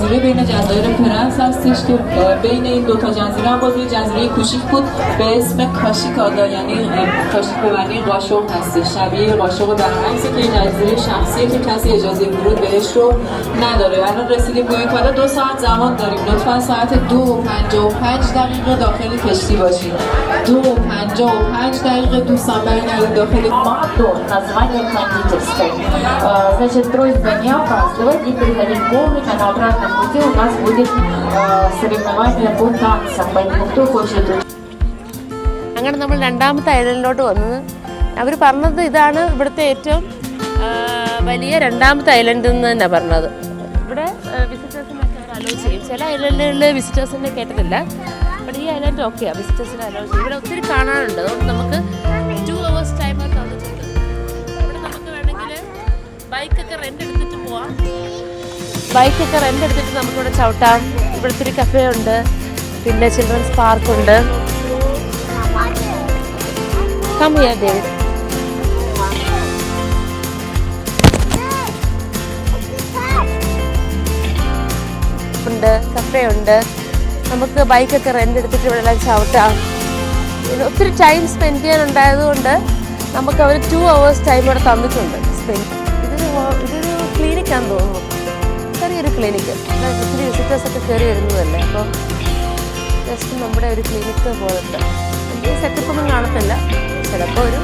بین جزایر پرنس هستش که بین این دو تا جزیره هم باز یه جزیره کوچیک بود به اسم کاشیکادا، یعنی کاشیک به معنی قاشق هستش، شبیه قاشق برعکسه که این جزیره شخصیه که کسی اجازه ورود بهش رو نداره. الان رسیدیم بویکادا، 2 ساعت زمان داریم. لطفا ساعت 2:55 داخل کشتی باشید. 2:55 دوستان برگردید داخل. Матон, название кондитерской. Значит, просьба не опаздывать и приходить вовремя. На обратном пути у нас будет соревнование по танцам. Поэтому кто хочет... അങ്ങനെ നമ്മൾ രണ്ടാമത്തെ ഐലൻഡിലോട്ട് വന്നത്. അവർ പറഞ്ഞത് ഇതാണ് ഇവിടുത്തെ ഏറ്റവും വലിയ രണ്ടാമത്തെ ഐലൻഡ് എന്ന് തന്നെ പറഞ്ഞത്. ഇവിടെ വിസിറ്റേഴ്സിനൊക്കെ അവർ അലോ ചെയ്യും. ചില ഐലൻഡുകളിൽ വിസിറ്റേഴ്സിനെ കേട്ടതില്ല. ബട്ട് ഈ ഐലൻഡ് ഓക്കെയാണ്, വിസിറ്റേഴ്സിനെ അലോ ചെയ്യും. ഇവിടെ ഒത്തിരി കാണാനുണ്ട്. അതുകൊണ്ട് നമുക്ക് 2 hours ടൈമർ തന്നിട്ടുണ്ട്. ഇവിടെ നമുക്ക് വേണമെങ്കിൽ ബൈക്കൊക്കെ റെൻ്റ് എടുത്തിട്ട് പോവാം. ബൈക്കൊക്കെ റെൻ്റ് എടുത്തിട്ട് നമുക്കിവിടെ ചവിട്ടാം. ഇവിടെ ഒത്തിരി കഫേ ഉണ്ട്, പിന്നെ ചിൽഡ്രൻസ് പാർക്കുണ്ട്. Come here, David. ഉണ്ട്, കഫേ ഉണ്ട്. നമുക്ക് ബൈക്കൊക്കെ റെൻ്റ് എടുത്തിട്ട് ഇവിടെ എല്ലാം ചവിട്ടാം. പിന്നെ ഒത്തിരി ടൈം സ്പെൻഡ് ചെയ്യാനുണ്ടായതുകൊണ്ട് നമുക്ക് അവർ 2 hours ടൈം ഇവിടെ തന്നിട്ടുണ്ട്. ഇതൊരു ക്ലിനിക്കാന്ന് തോന്നുന്നു, ചെറിയൊരു ക്ലിനിക്ക്. ഒത്തിരി വിസിറ്റേഴ്സൊക്കെ കയറി വരുന്നതല്ലേ, അപ്പോൾ ജസ്റ്റ് നമ്മുടെ ഒരു ക്ലിനിക്ക് പോലത്തെ വലിയ സെറ്റപ്പൊന്നും കാണത്തില്ല. ചിലപ്പോൾ ഒരു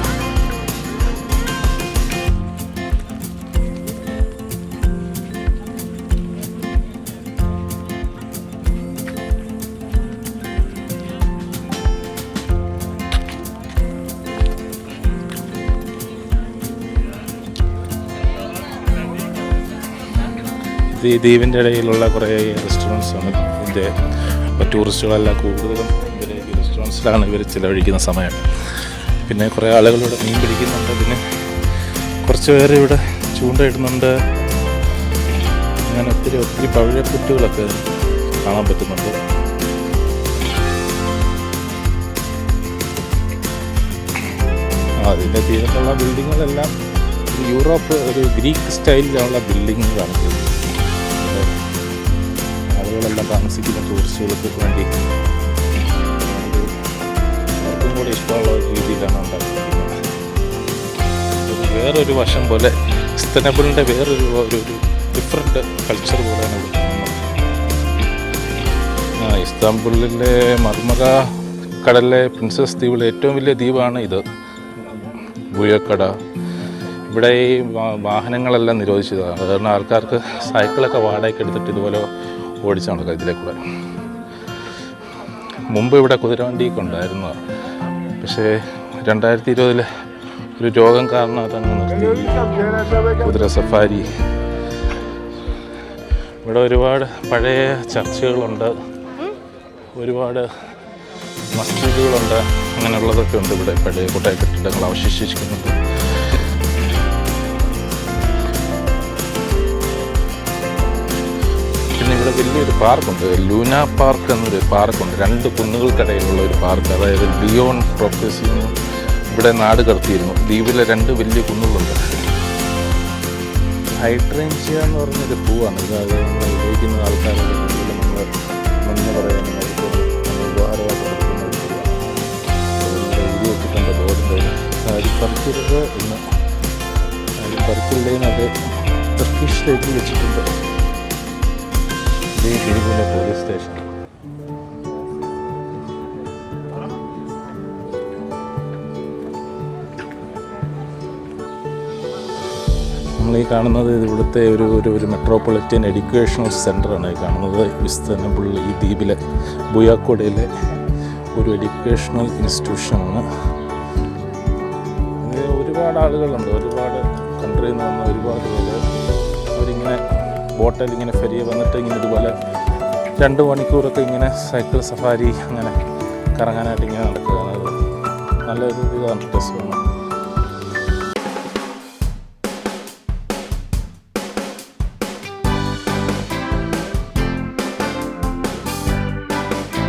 ഈ ദ്വീപിൻ്റെ ഇടയിലുള്ള കുറേ റെസ്റ്റോറൻറ്റ്സാണ്. ഇതിൻ്റെ ടൂറിസ്റ്റുകളെല്ലാം കൂടുതലും ഇവർ ഈ റെസ്റ്റോറൻറ്റ്സിലാണ് ഇവർ ചിലവഴിക്കുന്ന സമയം. പിന്നെ കുറേ ആളുകളിവിടെ മീൻ പിടിക്കുന്നുണ്ട്. പിന്നെ കുറച്ച് പേര് ഇവിടെ ചൂണ്ടയിടുന്നുണ്ട്. അങ്ങനെ ഒത്തിരി പവിഴപ്പുറ്റുകളൊക്കെ കാണാൻ പറ്റുന്നുണ്ട്. അതിൻ്റെ തീരത്തുള്ള ബിൽഡിങ്ങുകളെല്ലാം യൂറോപ്പ്, ഒരു ഗ്രീക്ക് സ്റ്റൈലിലുള്ള ബിൽഡിങ്ങുകളാണ്. ആളുകളെല്ലാം താമസിക്കുന്ന ടൂറിസ്റ്റുകൾക്ക് വേണ്ടി അവർക്കും കൂടെ ഇഷ്ടമുള്ള രീതിയിലാണ് ഉണ്ടാക്കുന്നത്. വേറൊരു വശം പോലെ ഇസ്താംബുളിൻ്റെ വേറൊരു ഡിഫറെൻറ്റ് കൾച്ചർ പോലെയാണ് ഇവിടെ കാണുന്നത്. ഇസ്താംബുളിലെ മർമറ കടലിലെ പ്രിൻസസ് ദ്വീപിലെ ഏറ്റവും വലിയ ദ്വീപാണ് ഇത്, ബുയക്കട. ഇവിടെ ഈ വാഹനങ്ങളെല്ലാം നിരോധിച്ചതാണ്. കാരണം ആൾക്കാർക്ക് സൈക്കിളൊക്കെ വാടകയ്ക്ക് എടുത്തിട്ട് ഇതുപോലെ ഓടിച്ച് നടക്കുക ഇതിലേക്കൂടെ. മുമ്പ് ഇവിടെ കുതിരവണ്ടിയൊക്കെ ഉണ്ടായിരുന്നു. പക്ഷേ 2020 ഒരു രോഗം കാരണം അതങ്ങ് നിർത്തി. കുതിര സഫാരി. ഇവിടെ ഒരുപാട് പഴയ ചർച്ചുകളുണ്ട്, ഒരുപാട് മസ്ജിദുകളുണ്ട്, അങ്ങനെയുള്ളതൊക്കെ ഉണ്ട്. ഇവിടെ പഴയ കുറേ കെട്ടിടങ്ങൾ അവശേഷിക്കുന്നുണ്ട്. പിന്നെ ഇവിടെ വലിയൊരു പാർക്കുണ്ട്, ലൂന പാർക്ക് എന്നൊരു പാർക്കുണ്ട്. 2 കുന്നുകൾക്കിടയിലുള്ള ഒരു പാർക്ക്. അതായത് ലിയോൺ പ്രൊഫസി ഇവിടെ നാട് കടത്തിയിരുന്നു. ദ്വീപിലെ 2 വലിയ കുന്നുകളുണ്ട്. ഹൈഡ്രേഞ്ചിയ എന്ന് പറഞ്ഞൊരു പൂവാണ് ഇത്. അത് നമ്മൾ ഉപയോഗിക്കുന്ന ആൾക്കാരുടെ നമ്മൾ മണ്ണ് പറയാനും ഉപഹാരമായിട്ട് കൊടുക്കുന്ന ഒരു പൂവാണ്. എഴുതി വെച്ചിട്ടുണ്ട് ബോർഡിൻ്റെ. അത് പറിക്കരുത് എന്ന്, അത് പറിക്കില്ലേന്ന് അത് ടർക്കിഷിൽ എഴുതി വെച്ചിട്ടുണ്ട്. ഇതേ ദ്വീപിലെ പോലീസ് സ്റ്റേഷൻ. നമ്മളീ കാണുന്നത് ഇവിടുത്തെ ഒരു മെട്രോപൊളിറ്റൻ എഡ്യൂക്കേഷണൽ സെൻ്ററാണ് ഈ കാണുന്നത്. ഇസ്താംബുൾ ഈ ദ്വീപിലെ ബുയാക്കോഡയിലെ ഒരു എഡ്യൂക്കേഷണൽ ഇൻസ്റ്റിറ്റ്യൂഷനാണ്. ഇത് ഒരുപാട് ആളുകളുണ്ട്, ഒരുപാട് കൺട്രിയിൽ നിന്ന് വന്ന ഒരുപാട് പേര്. അവരിങ്ങനെ ബോട്ടിൽ ഇങ്ങനെ ഫെറിയെ വന്നിട്ട് ഇങ്ങനെ ഇതുപോലെ 2 മണിക്കൂറൊക്കെ ഇങ്ങനെ സൈക്കിൾ സഫാരി അങ്ങനെ കറങ്ങാനായിട്ട് ഇങ്ങനെ നടക്കുകയാണ്. അത് നല്ലൊരു ഇതാണ്, രസമാണ്.